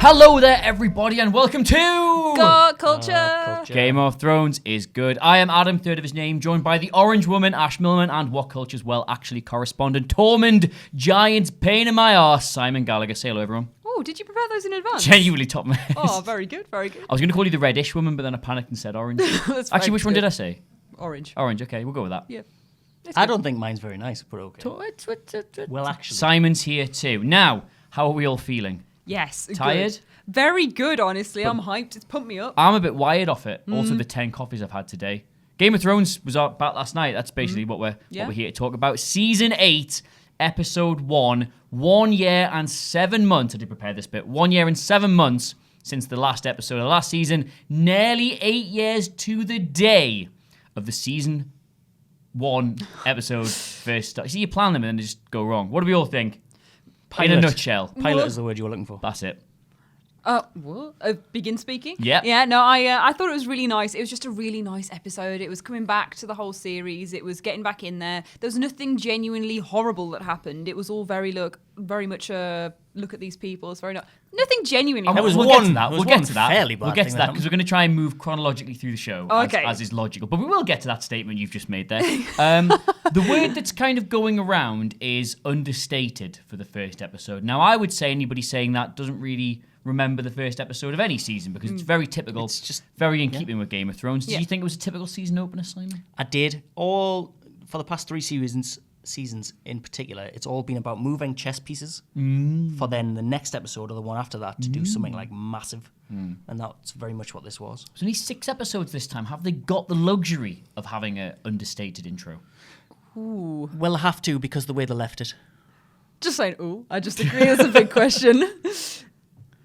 Hello there, everybody, and welcome to God Culture. Game of Thrones is good. I am Adam, third of his name, joined by the Orange Woman, Ash Millman, and What Culture's Well Actually correspondent, Tormund, Giants, pain in my arse, Simon Gallagher. Say hello, everyone. Oh, did you prepare those in advance? Genuinely top man. Oh, very good, very good. I was going to call you the Reddish Woman, but then I panicked and said Orange. That's Actually, very which one good. did I say? Orange. Orange, okay, we'll go with that. Yeah. I don't think mine's very nice, but okay. Well, actually. Simon's here too. Now, how are we all feeling? Yes. Tired? Good. Very good, honestly. I'm hyped. It's pumped me up. I'm a bit wired off it. Also, the 10 coffees I've had today. Game of Thrones was back last night. That's basically what we're here to talk about. Season 8, Episode 1. 1 year and 7 months. I did prepare this bit. 1 year and 7 months since the last episode of the last season. Nearly 8 years to the day of the season 1 episode first start. See, you plan them and then they just go wrong. What do we all think? Pilot. In a nutshell. Pilot is the word you were looking for. That's it. What? Begin speaking? Yeah. Yeah, no, I thought it was really nice. It was just a really nice episode. It was coming back to the whole series. It was getting back in there. There was nothing genuinely horrible that happened. It was all very much look at these people. It's nothing genuinely horrible. was We'll one- get to that. there We'll was get one to that. fairly bad We'll get thing to that that because we're going to try and move chronologically through the show Okay. as is logical. But we will get to that statement you've just made there. The word that's kind of going around is understated for the first episode. Now, I would say anybody saying that doesn't really remember the first episode of any season because it's very typical. It's just very in keeping with Game of Thrones. Did you think it was a typical season opener, Simon? I did. For the past 3 seasons in particular, it's all been about moving chess pieces for then the next episode or the one after that to do something like massive. And that's very much what this was. There's only 6 episodes this time. Have they got the luxury of having an understated intro? Ooh. Well, I have to because the way they left it. Just saying, ooh. I just agree. It's a big question.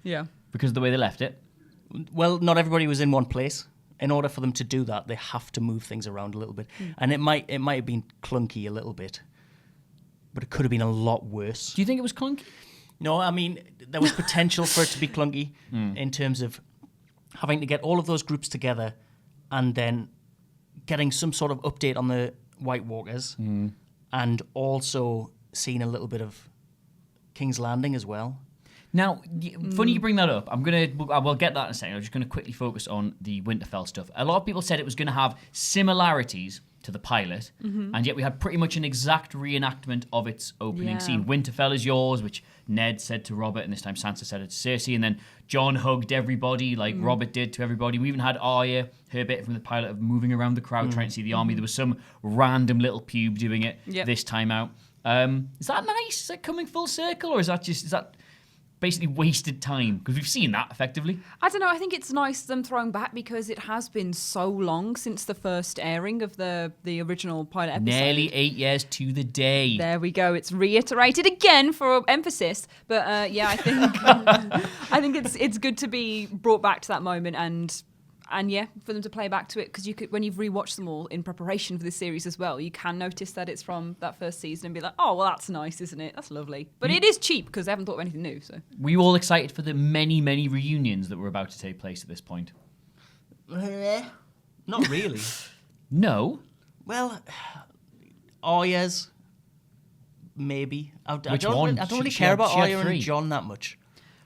Yeah. Because of the way they left it? Well, not everybody was in one place. In order for them to do that, they have to move things around a little bit. And it might have been clunky a little bit, but it could have been a lot worse. Do you think it was clunky? No, I mean, there was potential for it to be clunky in terms of having to get all of those groups together and then getting some sort of update on the White Walkers and also seeing a little bit of King's Landing as well. Now, funny you bring that up. I will get that in a second. I'm just going to quickly focus on the Winterfell stuff. A lot of people said it was going to have similarities to the pilot, and yet we had pretty much an exact reenactment of its opening scene. Winterfell is yours, which Ned said to Robert, and this time Sansa said it to Cersei, and then Jon hugged everybody like Robert did to everybody. We even had Arya, her bit from the pilot of moving around the crowd trying to see the army. There was some random little pube doing it this time out. Is that nice? Is that coming full circle, or is that basically wasted time? Because we've seen that effectively. I don't know. I think it's nice them throwing back because it has been so long since the first airing of the original pilot episode. Nearly 8 years to the day. There we go. It's reiterated again for emphasis. But I think I think it's good to be brought back to that moment and for them to play back to it because when you've rewatched them all in preparation for this series as well, you can notice that it's from that first season and be like, oh well, that's nice, isn't it? That's lovely. But it is cheap because they haven't thought of anything new. So were you all excited for the many reunions that were about to take place at this point? Not really. No. Well, Arya's maybe. I don't really care about Arya and Jon that much.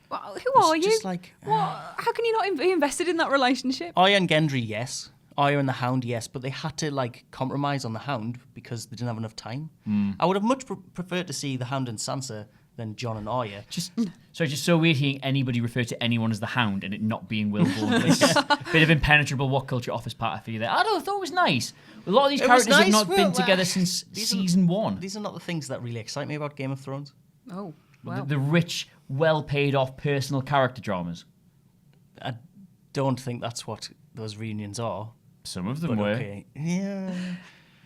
Well, who are you? Just like, how can you not be invested in that relationship? Arya and Gendry, yes. Arya and the Hound, yes. But they had to compromise on the Hound because they didn't have enough time. I would have much preferred to see the Hound and Sansa than Jon and Arya. Just so weird hearing anybody refer to anyone as the Hound and it not being Will Bourne. Bit of impenetrable What Culture office party for you there. I thought it was nice. A lot of these characters have not been together since season 1. These are not the things that really excite me about Game of Thrones. Oh, wow. The rich, well-paid-off personal character dramas. I don't think that's what those reunions are. Some of them were. Okay. Yeah.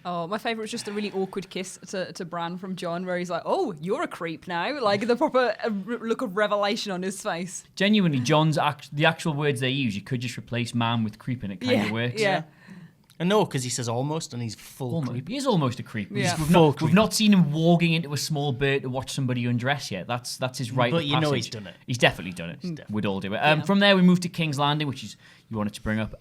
Oh, my favourite was just the really awkward kiss to Bran from Jon, where he's like, "Oh, you're a creep now," like the proper look of revelation on his face. Genuinely, the actual words they use, you could just replace man with creep, and it kind of works. Yeah. And no, because he says almost, and he's full creep. He is almost a creep. Yeah. We've not seen him walking into a small bird to watch somebody undress yet. That's his rite of But you know passage. he's done it. He's definitely done it. We'd all do it. From there, we moved to King's Landing, which is you wanted to bring up.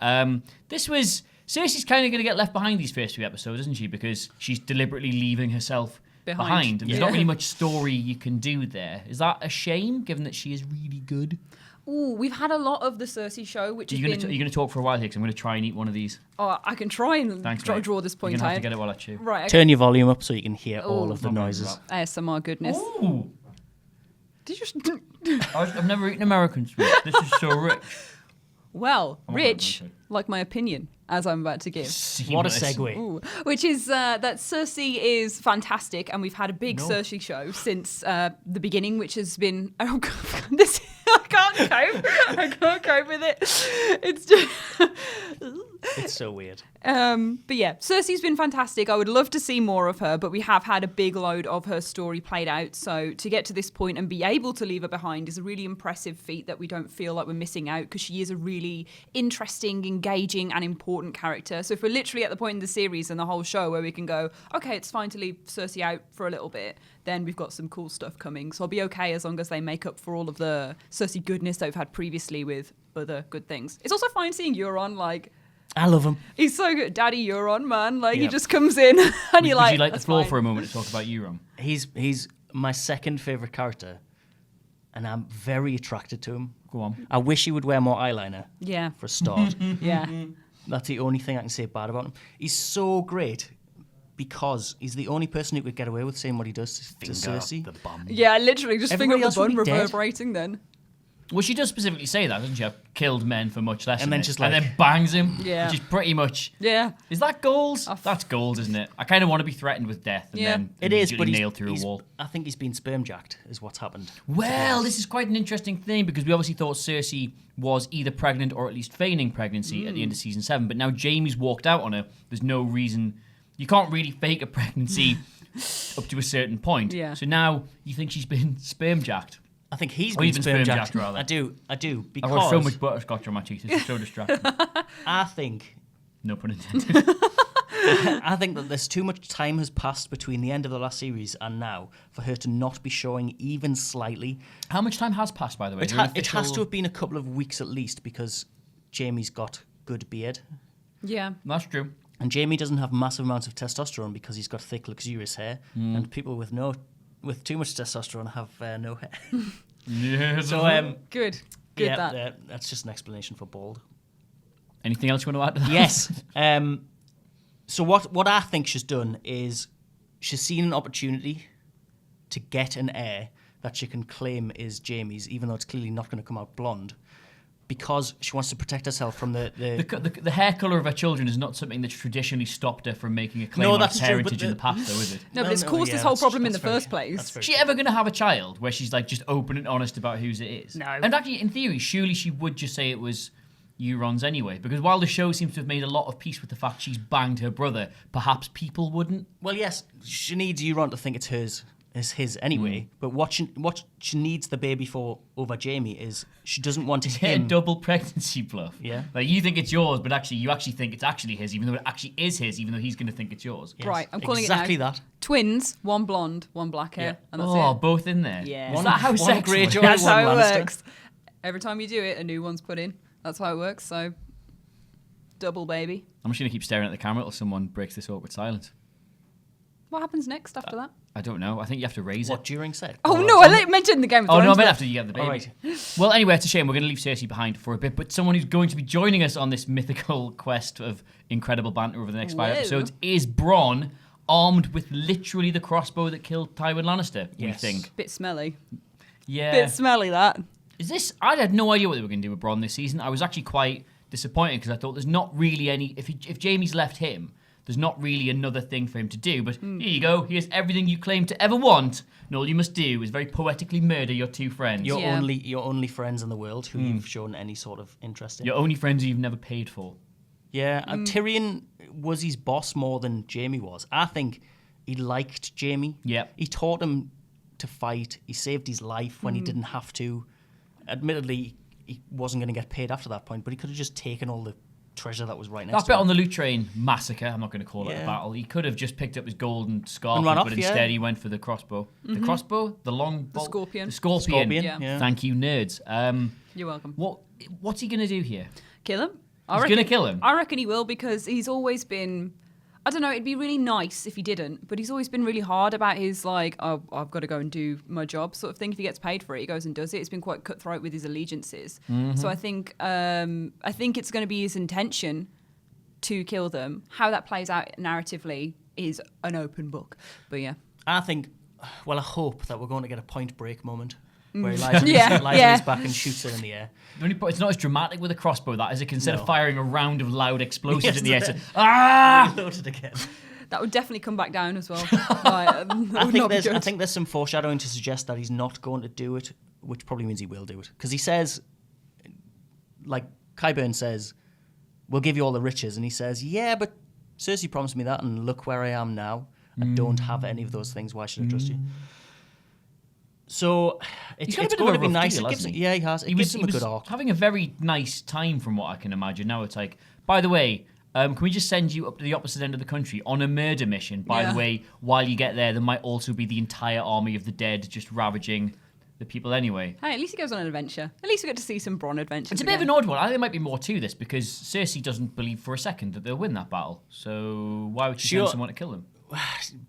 This was Cersei's kind of going to get left behind these first few episodes, isn't she? Because she's deliberately leaving herself behind. And there's not really much story you can do there. Is that a shame, given that she is really good? Ooh, we've had a lot of the Cersei show, which has been... You're going to talk for a while here because I'm going to try and eat one of these. Oh, I can try and Thanks, draw mate. this point You're going to have out. to get it while I chew. Right. Okay. Turn your volume up so you can hear all Oh, of the not very noises. well. ASMR goodness. Ooh. Did you... I've never eaten American sweet. This is so rich. Well, I'm rich, okay. like my opinion, as I'm about to give. What a Seamless. segue. Ooh, which is that Cersei is fantastic, and we've had a big No. Cersei show since the beginning, which has been oh god, this I can't cope with it. It's just It's so weird. but yeah, Cersei's been fantastic. I would love to see more of her, but we have had a big load of her story played out. So to get to this point and be able to leave her behind is a really impressive feat that we don't feel like we're missing out, because she is a really interesting, engaging, and important character. So if we're literally at the point in the series and the whole show where we can go, okay, it's fine to leave Cersei out for a little bit, then we've got some cool stuff coming. So I'll be okay as long as they make up for all of the Cersei goodness that we've had previously with other good things. It's also fine seeing Euron, like, I love him. he's so good. Daddy Euron, man. Like, he Yep. just comes in and you're like, Would you like the "That's floor fine." for a moment to talk about Euron? He's my second favourite character, and I'm very attracted to him. Go on. I wish he would wear more eyeliner, Yeah. for a start. Yeah. That's the only thing I can say bad about him. He's so great because he's the only person who could get away with saying what he does to Cersei. The bum. Yeah, literally just finger Everybody up else the would bun be dead. reverberating then. Well, she does specifically say that, doesn't she? I've killed men for much less. And than then this. just and like- then bangs him. Yeah. Which is pretty much. Yeah. Is that goals? I've- That's goals, isn't it? I kind of want to be threatened with death and Yeah. then It is, but immediately he's nailed through he's- a wall. I think he's been sperm jacked, is what's happened. Well, this is quite an interesting thing because we obviously thought Cersei was either pregnant or at least feigning pregnancy at the end of season 7, but now Jaime's walked out on her. There's no reason. You can't really fake a pregnancy up to a certain point. Yeah. So now you think she's been sperm jacked. I think he's Or been even sperm sperm jacked. jacked, rather. I do, I've because got so much butterscotch on my teeth. It's so distracting. I think No pun intended. I think that there's too much time has passed between the end of the last series and now for her to not be showing even slightly. How much time has passed, by the way? It, Is there an it has official- to have been a couple of weeks at least because Jamie's got good beard. Yeah. That's true. And Jamie doesn't have massive amounts of testosterone because he's got thick, luxurious hair. Mm. And people with too much testosterone have no hair. Yeah. So Good. Good yeah, that. that's just an explanation for bald. Anything else you want to add to that? Yes. So what I think she's done is she's seen an opportunity to get an heir that she can claim is Jamie's, even though it's clearly not going to come out blonde, because she wants to protect herself from the The hair colour of her children is not something that's traditionally stopped her from making a claim No, on that's true, parentage but in the past, though, is it? No, but it's caused this yeah, whole that's- problem in the that's very- first place. that's very Is she ever going to have a child where she's like just open and honest about whose it is? No. And actually, in theory, surely she would just say it was Euron's anyway, because while the show seems to have made a lot of peace with the fact she's banged her brother, perhaps people wouldn't. Well, yes, she needs Euron to think it's his anyway. But what she needs the baby for over Jamie is she doesn't want A him. double pregnancy bluff. Yeah. Like you think it's yours, but actually you actually think it's actually his, even though it actually is his, even though he's going to think it's yours. Yes, Right, I'm calling exactly it now. that. Twins, one blonde, one black hair, Yeah. and that's Oh, it. both in there. Yeah. Is One- that how one sex Greyjoy, works? That's one how it Lannister. works. Every time you do it, a new one's put in. That's how it works. So, double baby. I'm just going to keep staring at the camera until someone breaks this awkward silence. What happens next after that? I don't know. I think you have to raise What it. during sex? Oh no, I mentioned the Game of Oh Thrones. no, I meant but- after you get the baby. All right. Well, anyway, it's a shame. We're going to leave Cersei behind for a bit, but someone who's going to be joining us on this mythical quest of incredible banter over the next 5 Whoa. episodes is Bronn, armed with literally the crossbow that killed Tywin Lannister. Yes. We think. Bit smelly. Yeah. Bit smelly that. Is this? I had no idea what they were going to do with Bronn this season. I was actually quite disappointed because I thought there's not really any. If Jaime's left him, there's not really another thing for him to do. But here you go. Here's everything you claim to ever want, and all you must do is very poetically murder your two friends. Your Yeah. only friends in the world who you've shown any sort of interest in. Your only friends who you've never paid for. Yeah, Tyrion was his boss more than Jamie was. I think he liked Jamie. Yep. He taught him to fight. He saved his life when he didn't have to. Admittedly, he wasn't going to get paid after that point, but he could have just taken all the treasure that was right next That to bit him. on the loot train massacre, I'm not going to call it a Yeah. battle. He could have just picked up his golden scarf, And ran but off, instead yeah. he went for the crossbow. The crossbow? The long bolt? scorpion. The scorpion. Scorpion, Yeah. yeah. Thank you, nerds. You're welcome. What's he going to do here? Kill him. He's gonna kill him? I reckon he will because he's always been. I don't know, it'd be really nice if he didn't, but he's always been really hard about his, like, oh, I've got to go and do my job sort of thing. If he gets paid for it, he goes and does it. It's been quite cutthroat with his allegiances. So I think it's going to be his intention to kill them. How that plays out narratively is an open book. But yeah. I think, well, I hope that we're going to get a Point Break moment where he lies on his back and shoots it in the air. It's not as dramatic with a crossbow, that is it? Instead of firing a round of loud explosives Yes, in the air, then- ah! Reload it again. That would definitely come back down as well. I think there's some foreshadowing to suggest that he's not going to do it, which probably means he will do it. Because he says, like, Qyburn says, we'll give you all the riches. And he says, yeah, but Cersei promised me that, and look where I am now. I don't have any of those things. Why should I trust you? So it's going to be nice. Deal, he has. It gives him a good arc. Having a very nice time from what I can imagine. Now it's like, by the way, can we just send you up to the opposite end of the country on a murder mission? By the way, while you get there might also be the entire army of the dead just ravaging the people anyway. Hey, at least he goes on an adventure. At least we get to see some Bronn adventures. It's a bit of an odd one. I think there might be more to this because Cersei doesn't believe for a second that they'll win that battle. So why would she send someone to kill them?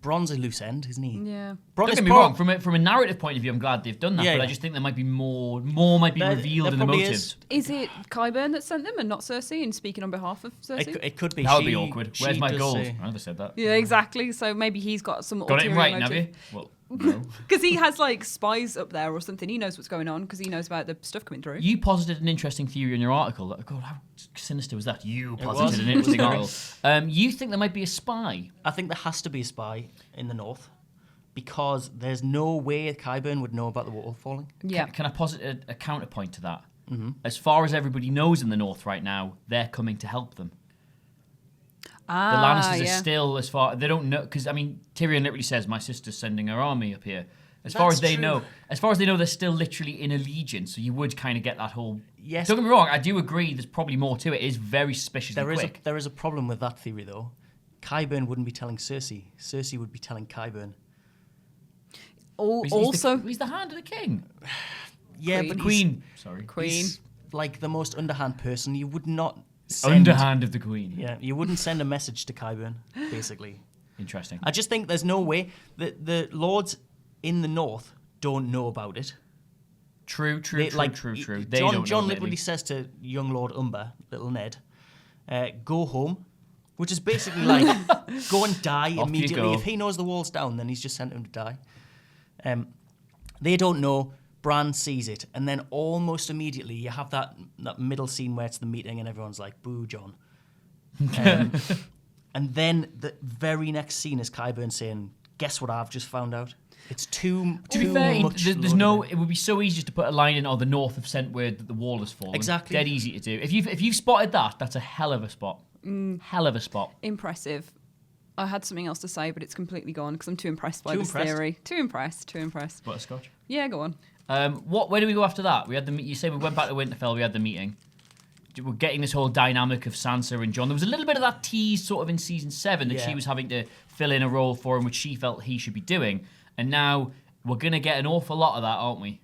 Bronn's a loose end, isn't he? Yeah. Bronn Don't get me wrong. From a narrative point of view, I'm glad they've done that. Yeah, but yeah. I just think there might be more might be revealed in the motives. Is it Qyburn that sent them and not Cersei and speaking on behalf of Cersei? It could be. That would be awkward. Where's my gold? I never said that. Yeah, exactly. So maybe he's got some Got it ulterior right, motive. have you? Well, no. Because he has like spies up there or something. He knows what's going on because he knows about the stuff coming through. You posited an interesting theory in your article. God, how sinister was that? You was. posited an interesting article. You think there might be a spy? I think there has to be a spy in the north because there's no way Qyburn would know about the wall falling. Yeah. Can I posit a counterpoint to that? Mm-hmm. As far as everybody knows in the north right now, they're coming to help them. The Lannisters are still as far they don't know because I mean Tyrion literally says my sister's sending her army up here. As far as they know, they're still literally in allegiance. So you would kind of get that whole. Yes. Don't get me wrong. I do agree. There's probably more to it. It is very suspicious and quick. There is a problem with that theory though. Qyburn wouldn't be telling Cersei. Cersei would be telling Qyburn. He's the hand of the king. Yeah, Queen. but Queen. he's like the most underhand person. You would not. Underhand of the queen. Yeah, you wouldn't send a message to Qyburn, basically. Interesting. I just think there's no way that the lords in the north don't know about it. True. They John literally says to young Lord Umber, little Ned, go home, which is basically like, go and die Off you immediately. go. If he knows the wall's down, then he's just sent him to die. They don't know. Bran sees it, and then almost immediately you have that middle scene where it's the meeting and everyone's like, boo, John. And then the very next scene is Qyburn saying, guess what I've just found out? It's too To be fair, much. it would be so easy just to put a line in, the north have sent word that the wall has fallen. Exactly. Dead easy to do. If you've spotted that, that's a hell of a spot. Hell of a spot. Impressive. I had something else to say, but it's completely gone because I'm too impressed by this theory. Too impressed. Butterscotch. Yeah, go on. Where do we go after that? We had you say we went back to Winterfell. We had the meeting. We're getting this whole dynamic of Sansa and Jon. There was a little bit of that tease sort of in season 7 that she was having to fill in a role for him, which she felt he should be doing. And now we're going to get an awful lot of that, aren't we?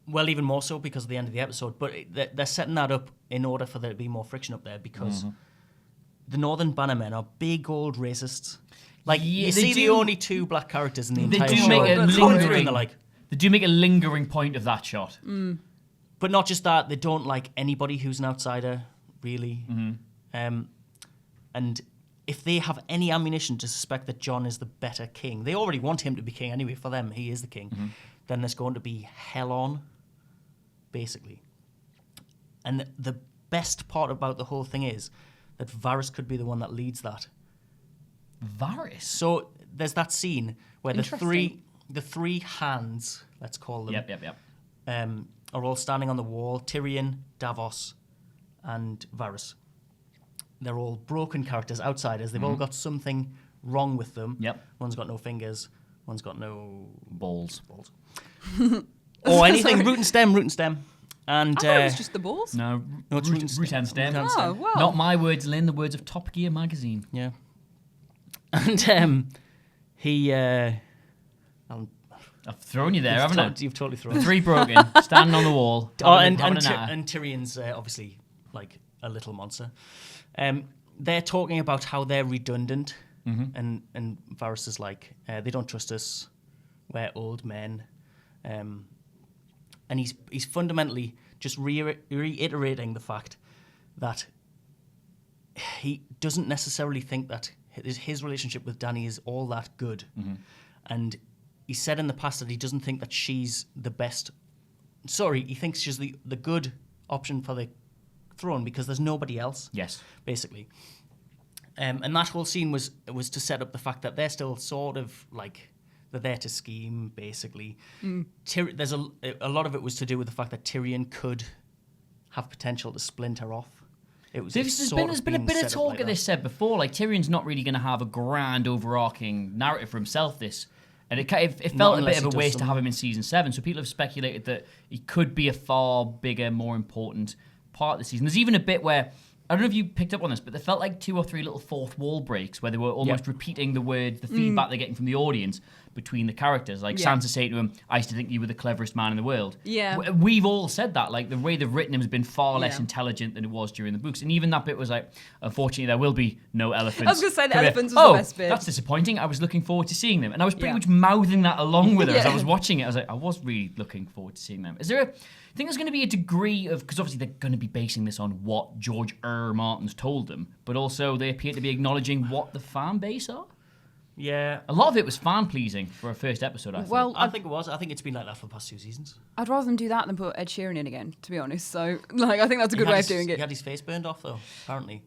Well, even more so because of the end of the episode. But they're setting that up in order for there to be more friction up there because the Northern Bannermen are big old racists. Like, you see the only 2 black characters in the entire show. They do make a lingering point of that shot. But not just that, they don't like anybody who's an outsider, really. And if they have any ammunition to suspect that Jon is the better king, they already want him to be king anyway. For them, he is the king. Then there's going to be hell on, basically. And the best part about the whole thing is that Varys could be the one that leads that. Varys? So there's that scene where the three hands, let's call them, are all standing on the wall. Tyrion, Davos, and Varys. They're all broken characters, outsiders. They've all got something wrong with them. One's got no fingers. One's got no balls. Or anything. Root and stem. And I thought it was just the balls. No, it's root and stem. Oh, well. Not my words, Lynn. The words of Top Gear magazine. Yeah. And he. I've thrown you there, haven't I? You've totally thrown. 3 broken, standing on the wall. And Tyrion's obviously like a little monster. they're talking about how they're redundant, and Varys is like, they don't trust us. We're old men, and he's fundamentally just reiterating the fact that he doesn't necessarily think that his relationship with Dany is all that good, and he said in the past that he doesn't think that she's the best. Sorry, he thinks she's the good option for the throne because there's nobody else. Yes. Basically. And that whole scene was to set up the fact that they're still sort of like, they're there to scheme, basically. There's a lot of it was to do with the fact that Tyrion could have potential to splinter her off. There's been a bit of talk of this said before. Like, Tyrion's not really going to have a grand overarching narrative for himself. And it felt a bit of a waste to have him in season 7. So people have speculated that he could be a far bigger, more important part of the season. There's even a bit where, I don't know if you picked up on this, but there felt like 2 or 3 little fourth wall breaks where they were almost repeating the words, the feedback they're getting from the audience between the characters. Like Sansa saying to him, I used to think you were the cleverest man in the world. Yeah. We've all said that. Like, the way they've written him has been far less intelligent than it was during the books. And even that bit was like, unfortunately, there will be no elephants. I was going to say the elephants was the best bit. That's disappointing. I was looking forward to seeing them. And I was pretty much mouthing that along with her as I was watching it. I was like, I was really looking forward to seeing them. Is there I think there's going to be a degree of, because obviously they're going to be basing this on what George Martin's told them, but also they appear to be acknowledging what the fan base are. Yeah. A lot of it was fan pleasing for a first episode, I thought. Well, I think it was. I think it's been like that for the past 2 seasons. I'd rather them do that than put Ed Sheeran in again, to be honest. So, like, I think that's a good way of doing it. He had his face burned off, though, apparently.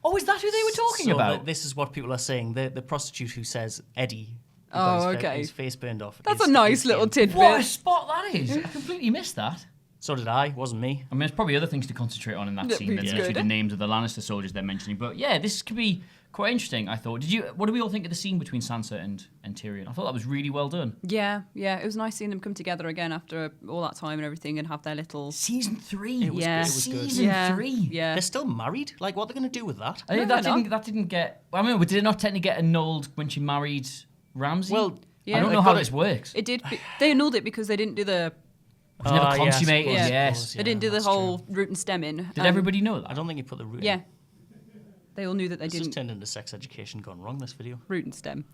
Oh, is that who they were talking about? This is what people are saying. The prostitute who says Eddie. Oh, okay. His face burned off. That's a nice little tidbit. What a spot that is. I completely missed that. So did I. Wasn't me. I mean, there's probably other things to concentrate on in that scene than literally the names of the Lannister soldiers they're mentioning. But yeah, this could be quite interesting, I thought. What do we all think of the scene between Sansa and Tyrion? I thought that was really well done. Yeah. It was nice seeing them come together again after all that time and everything and have their little... Season 3. It was good. Season 3. Yeah. They're still married? Like, what are they going to do with that? I think that didn't get... I mean, did it not technically get annulled when she married Ramsay? Well, yeah. I don't know how this works. It did. They annulled it because they didn't do the... It was never consummated, yes. They didn't do the whole root and stem in. Did everybody know that? I don't think you put the root in. Yeah. They all knew that they It's didn't. just turned into sex education gone wrong, this video. Root and stem.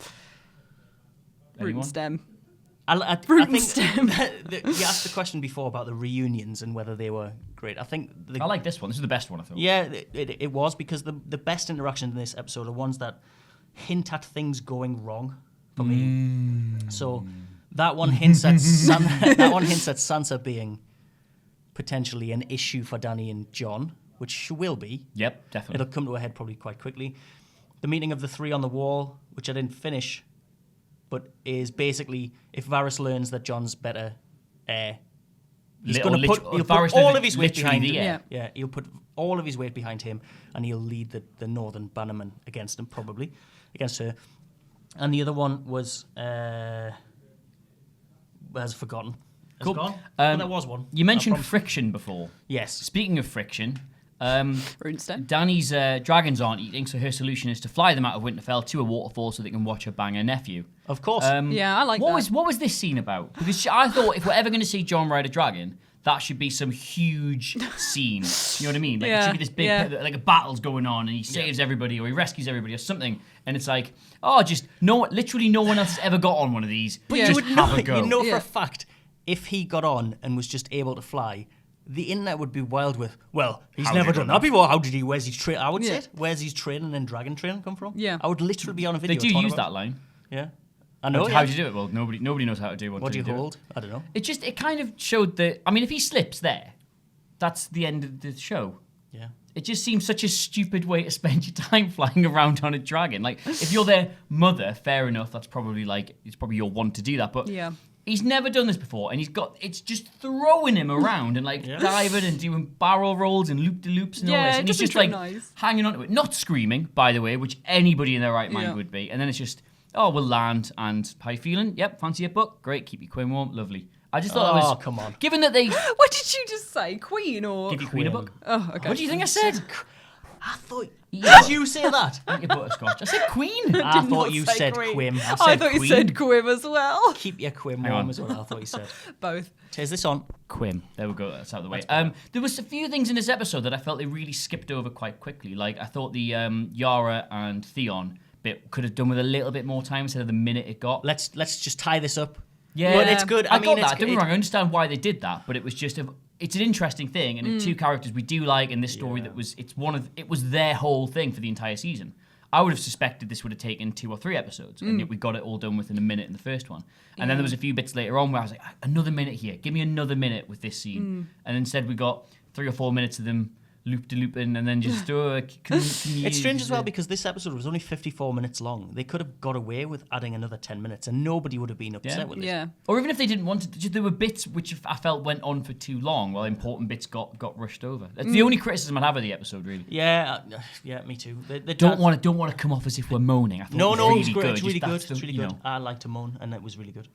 Anyone? Root and stem. I Root and think stem. you asked the question before about the reunions and whether they were great. I think... I like this one. This is the best one, I thought. Yeah, it was, because the best interactions in this episode are ones that hint at things going wrong for me. So that one hints at Sansa being potentially an issue for Dany and Jon, which she will be. Yep, definitely. It'll come to a head probably quite quickly. The meeting of the 3 on the wall, which I didn't finish, but is basically if Varys learns that Jon's better heir, he'll put all of his weight behind him. Yeah, he'll put all of his weight behind him, and he'll lead the Northern Bannermen against him, probably against her. And the other one was has forgotten. Cool. Gone. But there was one. You mentioned friction before. Yes. Speaking of friction, Runestone. Dany's dragons aren't eating, so her solution is to fly them out of Winterfell to a waterfall so they can watch her bang her nephew. Of course. Yeah, I like that. What was this scene about? Because I thought if we're ever going to see Jon ride a dragon, that should be some huge scene. You know what I mean? Like, it should be this big, like a battle's going on and he saves everybody or he rescues everybody or something. And it's like, literally no one else has ever got on one of these. But you just would have a go. You know for a fact, if he got on and was just able to fly, the internet would be wild with, well, he's never done that before. How did he? Where's his training? I would say it. Where's his training and dragon training come from? Yeah. I would literally be on a video. They do use that line. Yeah. I know. How do you do it? Well, nobody knows how to do it. What do you hold? I don't know. It kind of showed that. I mean, if he slips there, that's the end of the show. Yeah. It just seems such a stupid way to spend your time flying around on a dragon. Like, if you're their mother, fair enough. That's probably it's probably your want to do that. But he's never done this before, and it's just throwing him around and diving and doing barrel rolls and loop de loops and all this, and he's just hanging onto it, not screaming, by the way, which anybody in their right mind would be. And then it's just, we'll land and how you feeling? Yep, fancy a book? Great, keep your queen warm, lovely. I just thought that was. Come on. Given that they. What did you just say? Queen or. Give your queen a book. Oh, okay. What do you think I said? I thought. Did you say that? Eat your butterscotch. I said queen. I thought you said quim. I thought you said quim as well. Keep your quim warm is what I thought you said. Both. Is this on? Quim. There we go. That's out of the way. There was a few things in this episode that I felt they really skipped over quite quickly. Like I thought the Yara and Theon bit could have done with a little bit more time instead of the minute it got. Let's just tie this up. Yeah, but it's good. I mean, got that. Don't get me wrong. I understand why they did that, but it was just it's an interesting thing, and it's two characters we do like in this story. That was it was their whole thing for the entire season. I would have suspected this would have taken 2 or 3 episodes, and yet we got it all done within a minute in the first one. And then there was a few bits later on where I was like, another minute here. Give me another minute with this scene. And instead we got 3 or 4 minutes of them loop-de-looping and then just It's strange as well because this episode was only 54 minutes long. They could have got away with adding another 10 minutes and nobody would have been upset with it. Yeah. Or even if they didn't want to, there were bits which I felt went on for too long while important bits got rushed over. That's the only criticism I'd have of the episode, really. Yeah, me too. They don't want to come off as if we're moaning. I thought no, it was it's great. good. It's really good. It's really good. I like to moan, and it was really good.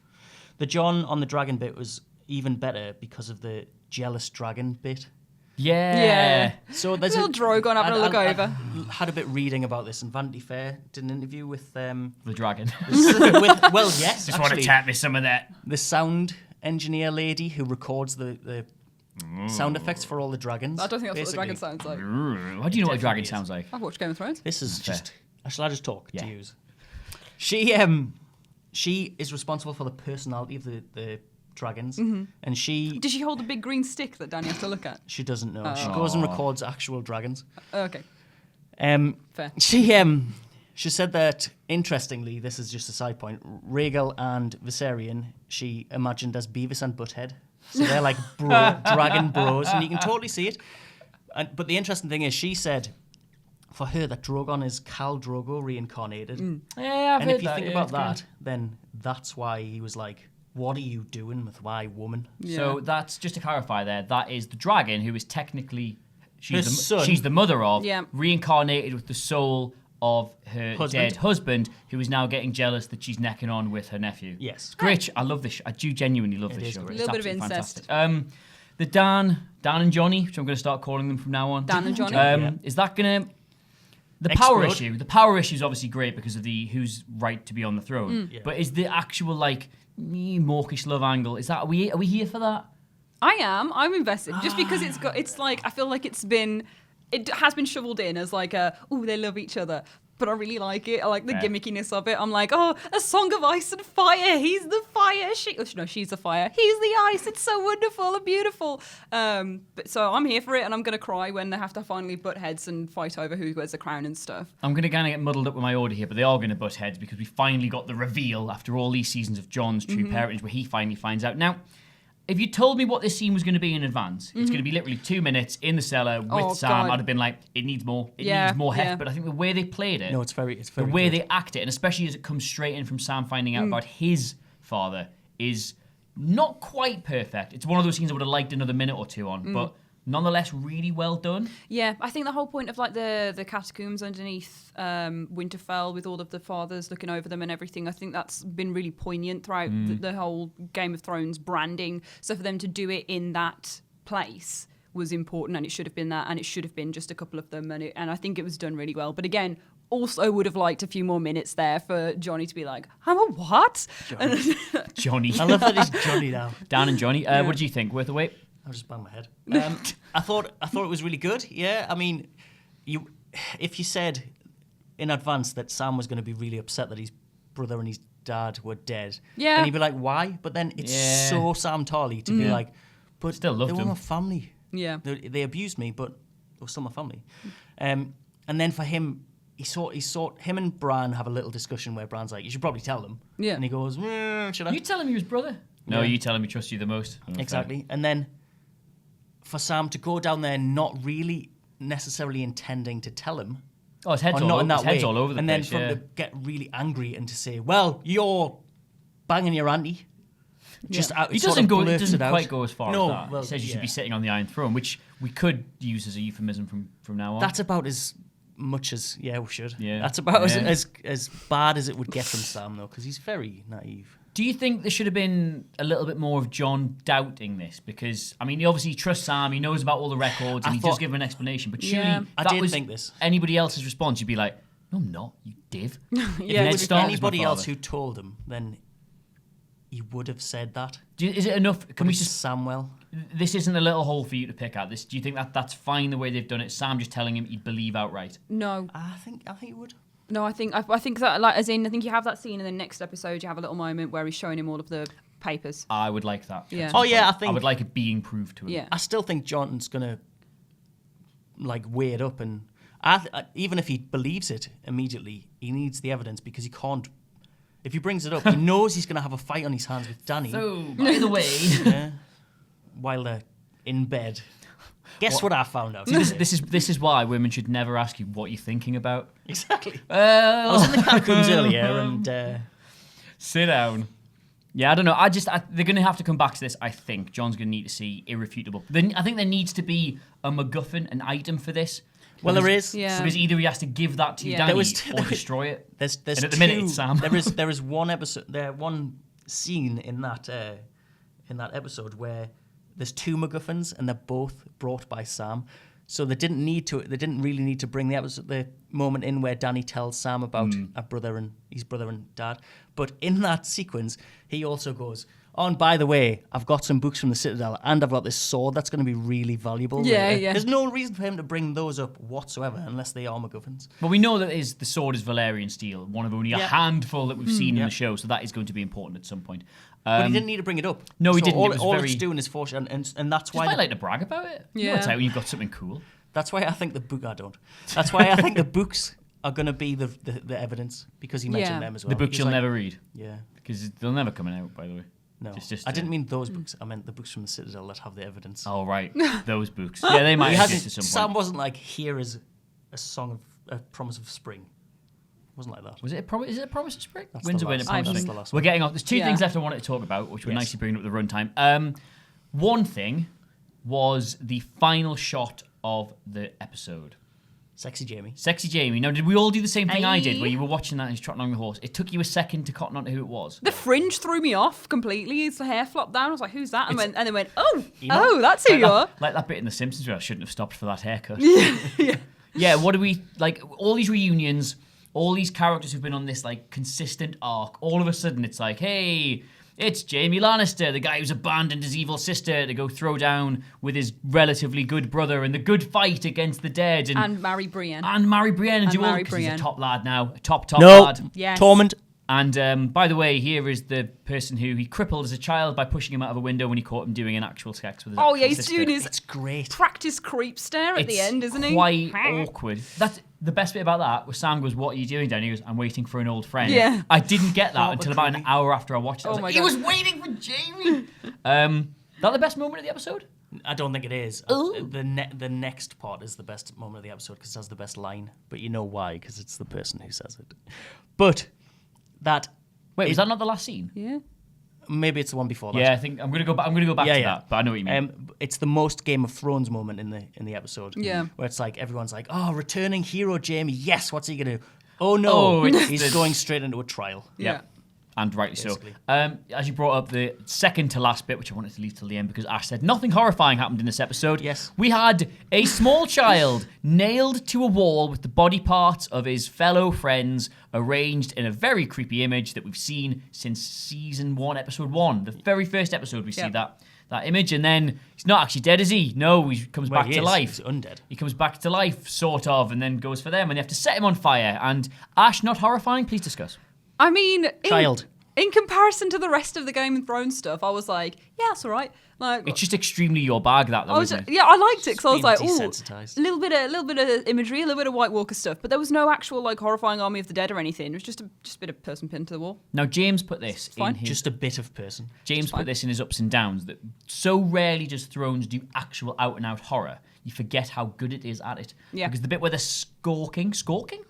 The Jon on the dragon bit was even better because of the jealous dragon bit. Yeah. So there's little Drogon having a look over. I had a bit reading about this, and Vanity Fair did an interview with the dragon. Yes, just want to tap me some of that. The sound engineer lady who records the sound effects for all the dragons. I don't think that's what the dragon sounds like. How do you know what a dragon sounds like? I've watched Game of Thrones. This is just. Shall I just talk to you? She is responsible for the personality of the dragons, and Does she hold a big green stick that Dany has to look at? She doesn't know. She goes and records actual dragons. Okay. Fair. She said that, interestingly, this is just a side point, Rhaegal and Viserion she imagined as Beavis and Butthead. So they're like dragon bros, and you can totally see it. But the interesting thing is, she said for her that Drogon is Khal Drogo reincarnated. Yeah, I've and heard if you that, think yeah, about it's that, good. then that's why he was like, what are you doing with my woman? Yeah. So that's, just to clarify there, that is the dragon who is technically, she's son. the mother of, Yeah. reincarnated with the soul of her Husband. dead husband, who is now getting jealous that she's necking on with her nephew. Yes. It's great. I love this. I do genuinely love this is show. great. It's A little bit of absolutely incest. fantastic. The Dan and Johnny, which I'm going to start calling them from now on. Dan and Johnny. Is that going to... The Explode. power issue is obviously great because of the who's right to be on the throne. Yeah. But is the actual mawkish love angle? Is that are we here for that? I am. I'm invested just because it's like I feel like it has been shoveled in as like they love each other. But I really like it. I like the gimmickiness of it. I'm like, a song of ice and fire. He's the fire. She's the fire. He's the ice. It's so wonderful and beautiful. But so I'm here for it, and I'm gonna cry when they have to finally butt heads and fight over who wears the crown and stuff. I'm going to kind of get muddled up with my order here, but they are going to butt heads because we finally got the reveal after all these seasons of Jon's true parentage where he finally finds out. Now, if you told me what this scene was going to be in advance, it's going to be literally 2 minutes in the cellar with Sam, God. I'd have been like, it needs more. It needs more heft. Yeah. But I think the way they played it, No, it's very the way good. they act it, and especially as it comes straight in from Sam finding out about his father, is not quite perfect. It's one of those scenes I would have liked another minute or two on, but nonetheless really well done. Yeah, I think the whole point of like the catacombs underneath Winterfell with all of the fathers looking over them and everything, I think that's been really poignant throughout the whole Game of Thrones branding. So for them to do it in that place was important, and it should have been that, and it should have been just a couple of them, and I think it was done really well. But again, also would have liked a few more minutes there for Johnny to be like, I'm a what? Johnny. I love that he's Johnny now. Dan and Johnny. What did you think? Worth the wait? I'll just bang my head. I thought it was really good. Yeah, I mean, if you said in advance that Sam was going to be really upset that his brother and his dad were dead, Yeah. and he'd be like, why? But then it's so Sam Tarly to be like, but Still loved they were him. my family. Yeah. They abused me, but they were still my family. And then for him, him and Bran have a little discussion where Bran's like, you should probably tell them. Yeah. And he goes, should I? You tell him he was brother. No, Yeah. you tell him he trusts you the most. Exactly. And then for Sam to go down there not really necessarily intending to tell him. Oh, his head's, or not in that his head's way. all over the and place. then for him to get really angry and to say, well, you're banging your auntie. Just out, He sort doesn't of go. He blurts doesn't it out. quite go as far No, as that. well, He says you should be yeah. sitting on the Iron Throne, which we could use as a euphemism from now on. That's about as much as, we should. Yeah. That's about Yeah. as bad as it would get from Sam, though, because he's very naive. Do you think there should have been a little bit more of Jon doubting this? Because, I mean, he obviously trusts Sam, he knows about all the records, and he does give him an explanation. But surely, Yeah. I that did was think this. anybody else's response, you'd be like, no, I'm not, you div. Yeah, Ned would Stark was my Anybody else father. who told him, then he would have said that. Is it enough? Can we It's just... Samwell? this isn't a little hole for you to pick at. Do you think that that's fine the way they've done it? Sam just telling him he'd believe outright. No. I think you would. No, I think that, like, as in, I think you have that scene in the next episode. You have a little moment where he's showing him all of the papers. I would like that. Yeah. Oh yeah, I would like it being proved to him. Yeah. I still think Jonathan's gonna like weigh it up, and even if he believes it immediately, he needs the evidence because he can't. If he brings it up, he knows he's gonna have a fight on his hands with Dany. So, by the way, yeah, while they're in bed. Guess what I found out? this is why women should never ask you what you're thinking about. Exactly. I was in the catacombs earlier, and sit down. Yeah, I don't know. They're going to have to come back to this. I think John's going to need to see irrefutable. I think there needs to be a MacGuffin, an item for this. Well, there is. Yeah. Because either he has to give that to Dany or destroy it. There's and at the minute, it's Sam. there is one episode. One scene in that episode where there's two MacGuffins and they're both brought by Sam. So they didn't really need to bring the moment in where Dany tells Sam about his brother and dad. But in that sequence, he also goes, "Oh, and by the way, I've got some books from the Citadel, and I've got this sword that's going to be really valuable." Yeah, later. yeah. There's no reason for him to bring those up whatsoever, unless they are MacGuffins. But we know that the sword is Valyrian steel, one of only a handful that we've seen in the show, so that is going to be important at some point. But he didn't need to bring it up. No, he So didn't. All it's doing is foreshadowing, and that's why. I like to brag about it. You know Yeah. it's like when you've got something cool. That's why I think That's why I think the books are going to be the evidence, because he mentioned them as well. The books He's you'll like, never read. Yeah. Because they'll never come out, by the way. No, Just I didn't mean those books. I meant the books from the Citadel that have the evidence. Oh, right. Those books. Yeah, they might He exist hasn't. at some Sam point. wasn't like, here is a song of a promise of spring. It wasn't like that. Was it a promise? Is it a promise of spring? That's Winds the of Winter, last- promise of that's spring. the last We're one. getting off. There's two Yeah. things left I wanted to talk about, which we're Yes. nicely bringing up the runtime. One thing was the final shot of the episode. Sexy Jamie. Sexy Jamie. Now, did we all do the same thing I did, Aye. where you were watching that and he's trotting along the horse? It took you a second to cotton on to who it was. The fringe threw me off completely. His hair flopped down. I was like, "Who's that?" And then went, "Oh, know, that's who you are." Like that bit in The Simpsons where I shouldn't have stopped for that haircut. Yeah. Yeah, what do we like? All these reunions, all these characters who've been on this like consistent arc. All of a sudden, it's like, hey, it's Jaime Lannister, the guy who's abandoned his evil sister to go throw down with his relatively good brother in the good fight against the dead, And marry Brienne. and marry Brienne and do all marry because he's a Brienne. top lad now, a top No. lad. Yes. Tormund. And by the way, here is the person who he crippled as a child by pushing him out of a window when he caught him doing an actual sex with his Oh yeah, actual he's sister. doing his It's great. practice creep stare at the It's end, isn't he? quite awkward. That's the best bit about that was Sam goes, "What are you doing, Danny?" He goes, "I'm waiting for an old friend." Yeah. I didn't get that Proper until about an creepy. hour after I watched it. I was Oh like, my he was God. waiting for Jamie. That the best moment of the episode? I don't think it is. Ooh. The next part is the best moment of the episode because it has the best line. But you know why? Because it's the person who says it. But that Wait, was that not the last scene? Yeah. maybe it's the one before that. Yeah, I think I'm gonna go back. I'm gonna go back to that, but I know what you mean. It's the most Game of Thrones moment in the episode. Yeah. Where it's like everyone's like, "Oh, returning hero Jamie. Yes, what's he gonna do?" Oh no, Oh, it's he's the- going straight into a trial. Yeah. And rightly so. Basically. As you brought up the second to last bit, which I wanted to leave till the end because Ash said nothing horrifying happened in this episode. Yes. We had a small child nailed to a wall with the body parts of his fellow friends arranged in a very creepy image that we've seen since season 1, episode 1. The very first episode we see that image, and then he's not actually dead, is he? No, he comes back he to is. life. He's undead. He comes back to life, sort of, and then goes for them, and they have to set him on fire. And Ash, not horrifying? Please discuss. I mean, Child. In comparison to the rest of the Game of Thrones stuff, I was like, yeah, that's all right. Like, It's just extremely your bag, that though, isn't it? yeah, I liked it because I was Being like, ooh, desensitized. a little bit of imagery, a little bit of White Walker stuff, but there was no actual like horrifying Army of the Dead or anything. It was just a bit of person pinned to the wall. Now, James put this in fine. his... Just a bit of person. James put this in his ups and downs, that so rarely does Thrones do actual out-and-out horror. You forget how good it is at it. Yeah. Because the bit where they're stalking, Skulking.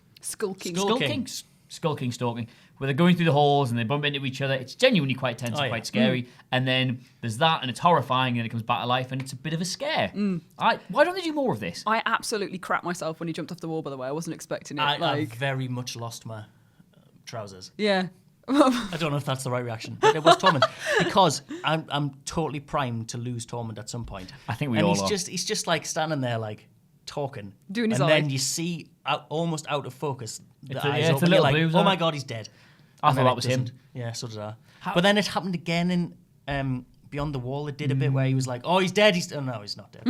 stalking, where they're going through the halls and they bump into each other. It's genuinely quite tense and quite scary. And then there's that, and it's horrifying, and then it comes back to life, and it's a bit of a scare. Why don't they do more of this? I absolutely crapped myself when he jumped off the wall, by the way. I wasn't expecting it. I very much lost my trousers. Yeah. I don't know if that's the right reaction, but it was Tormund because I'm totally primed to lose Tormund at some point. I think we and all he's are. he's just like standing there like talking, Doing his and eye. then you see almost out of focus the It's a- eyes yeah, it's open. a You're little like, blues, oh isn't my it? god, he's dead. I And thought then that it was him. doesn't. Yeah, so did I. But then it happened again in Beyond the Wall, it did a bit where he was like, "Oh, he's dead." Oh no, he's not dead.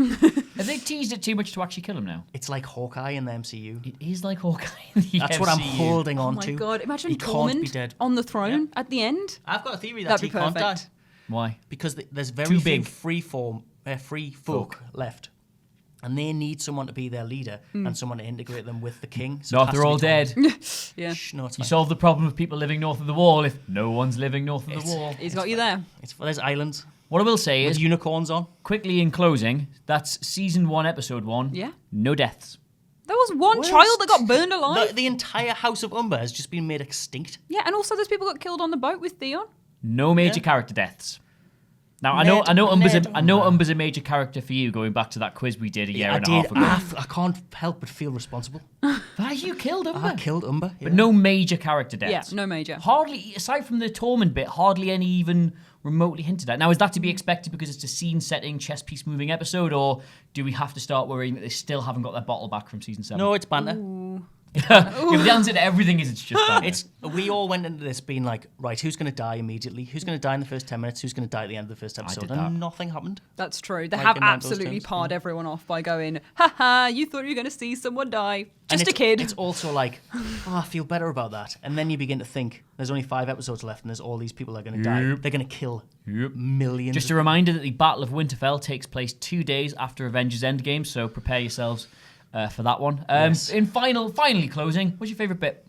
Have they teased it too much to actually kill him now? It's like Hawkeye in the MCU. It is like Hawkeye in the That's what I'm MCU. holding Oh on my to. god! Imagine he can't be Tormund dead. on the throne at the end. I've got a theory that That'd he be can't die perfect. Why? because there's very Too few big. free folk left, and they need someone to be their leader and someone to integrate them with the king. So No, it has they're to all be dead. Tormund. Yeah, Shh, no, it's You fine. solve the problem of people living north of the wall if no one's living north of the wall. he's got you there. There's islands What I will say with is, unicorns on. quickly in closing, that's season 1, episode 1. Yeah. No deaths. There was one What child else? that got burned alive. The entire House of Umber has just been made extinct. Yeah, and also those people got killed on the boat with Theon. No major Yeah. character deaths. Now I Ned- know Umber's Ned I know Umber. Umber's a major character for you, going back to that quiz we did a year and a half ago. I can't help but feel responsible. Why you killed Umber? I killed Umber. But no major character Yeah, deaths. no major. Hardly, aside from the Tormund bit, hardly any even remotely hinted at. Now, is that to be expected because it's a scene-setting, chess-piece moving episode, or do we have to start worrying that they still haven't got their bottle back from season 7? No, it's banter. Yeah, but the answer to everything is it's just banter. We all went into this being like, right, who's going to die immediately? Who's going to die in the first 10 minutes? Who's going to die at the end of the first episode? did that. And nothing happened. That's true. They Like have in those absolutely terms, parred everyone off by going, haha, you thought you were going to see someone die. And Just a it's- kid. It's also like, oh, I feel better about that. And then you begin to think, there's only 5 episodes left and there's all these people that are going to die. Yep. They're going to kill Yep. millions. Just a reminder that the Battle of Winterfell takes place 2 days after Avengers Endgame, so prepare yourselves for that one. Yes. Finally closing, what's your favourite bit?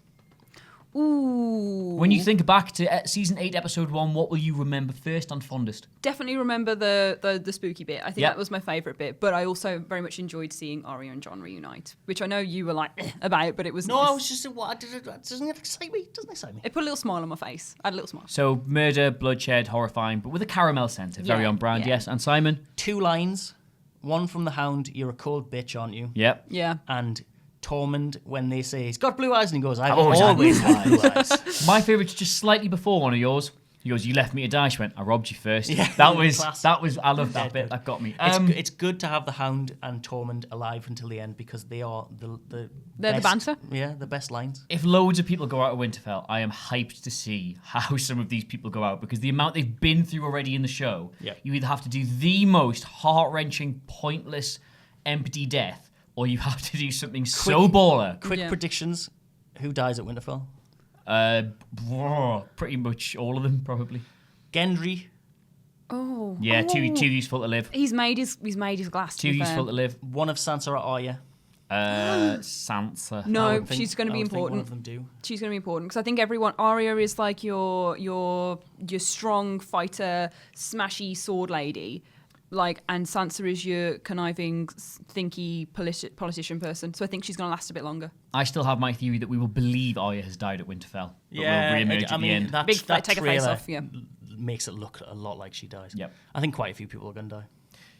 Ooh. When you think back to season 8, episode 1, what will you remember first and fondest? Definitely remember the spooky bit. I think Yep. that was my favourite bit. But I also very much enjoyed seeing Arya and Jon reunite, which I know you were like about, but it was No, nice. I was just, what? Doesn't it excite me? Doesn't excite me. It put a little smile on my face. I had a little smile. So murder, bloodshed, horrifying, but with a caramel centre, very Yeah, on brand. yeah. Yes, and Simon. 2 lines. One from the Hound, you're a cold bitch, aren't you? Yep. Yeah. And Tormund, when they say he's got blue eyes, and he goes, I've always always had had blue eyes. My favourite's just slightly before one of yours. He goes, "You left me to die." She went, "I robbed you first." Yeah, that was class. I love that Dead bit. good. That got me. It's good to have the Hound and Tormund alive until the end because they are the They're best, the banter. Yeah, the best lines. If loads of people go out of Winterfell, I am hyped to see how some of these people go out because the amount they've been through already in the show, Yep. you either have to do the most heart-wrenching, pointless, empty death, or you have to do something so baller. Quick Yeah. predictions: who dies at Winterfell? Pretty much all of them, probably. Gendry, Oh. Yeah, oh. too useful to live. He's made his glass. Too useful to live. one of Sansa or Arya. Sansa. I No, would think- she's going to I be would think One important. of them do. She's going to be important because I think Arya is like your strong fighter, smashy sword lady, and Sansa is your conniving, thinky politician person. So I think she's going to last a bit longer. I still have my theory that we will believe Arya has died at Winterfell, but will re-emerge at the end. That, Big that take a face trailer off, yeah. makes it look a lot like she dies. Yep. I think quite a few people are going to die.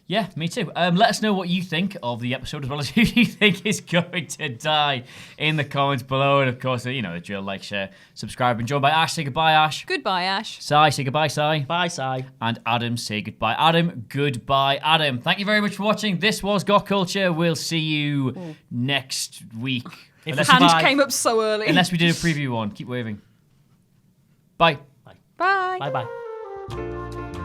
Yeah, me too. Let us know what you think of the episode as well as who you think is going to die in the comments below. And of course, the drill, like, share, subscribe, and joined by Ash. Say goodbye, Ash. Goodbye, Ash. Sai, say goodbye, Sai. Bye, Sai. And Adam, say goodbye, Adam. Goodbye, Adam. Thank you very much for watching. This was Got Culture. We'll see you next week. If Unless it's we, Hand Bye. came up so early. unless we did a preview one. Keep waving. Bye. Bye. Bye-bye.